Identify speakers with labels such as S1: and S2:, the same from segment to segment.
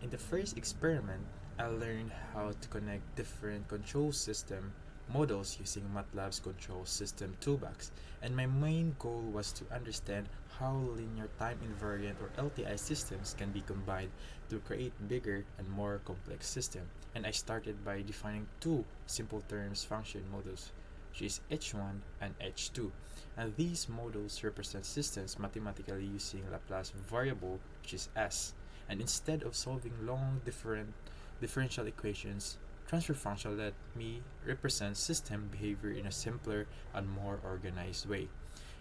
S1: In the first experiment, I learned how to connect different control system models using MATLAB's control system toolbox, and my main goal was to understand how linear time invariant or LTI systems can be combined to create bigger and more complex system. And I started by defining two simple terms function models, which is H1 and H2. And these models represent systems mathematically using Laplace variable, which is S. And instead of solving long differential equations, transfer function let me represent system behavior in a simpler and more organized way.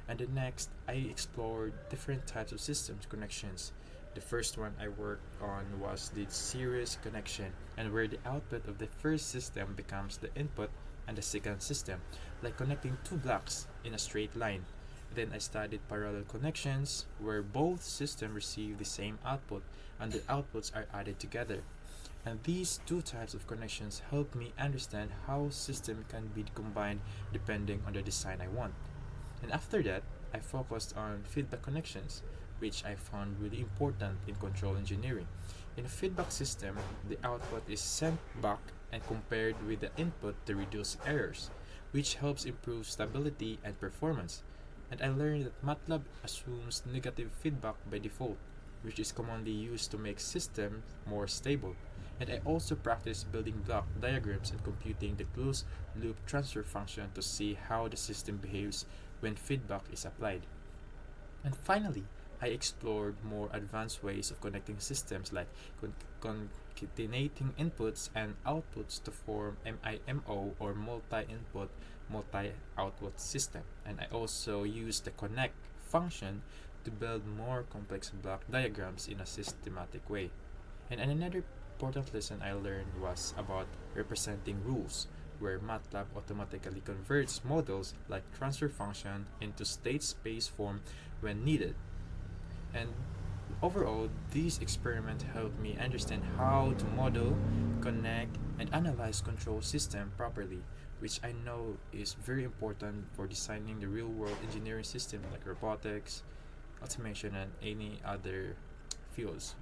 S1: And the next, I explored different types of systems connections. The first one I worked on was the series connection, and where the output of the first system becomes the input and the second system, like connecting two blocks in a straight line. Then I studied parallel connections, where both systems receive the same output and the outputs are added together. And these two types of connections help me understand how system can be combined depending on the design I want. And after that, I focused on feedback connections, which I found really important in control engineering. In a feedback system, the output is sent back and compared with the input to reduce errors, which helps improve stability and performance. And I learned that MATLAB assumes negative feedback by default, which is commonly used to make systems more stable. And I also practice building block diagrams and computing the closed loop transfer function to see how the system behaves when feedback is applied. And finally, I explored more advanced ways of connecting systems like concatenating inputs and outputs to form MIMO or multi-input, multi-output system. And I also used the connect function to build more complex block diagrams in a systematic way. And another important lesson I learned was about representing rules, where MATLAB automatically converts models like transfer function into state space form when needed. And overall, these experiments helped me understand how to model, connect, and analyze control system properly, which I know is very important for designing the real-world engineering system like robotics, automation, and any other fields.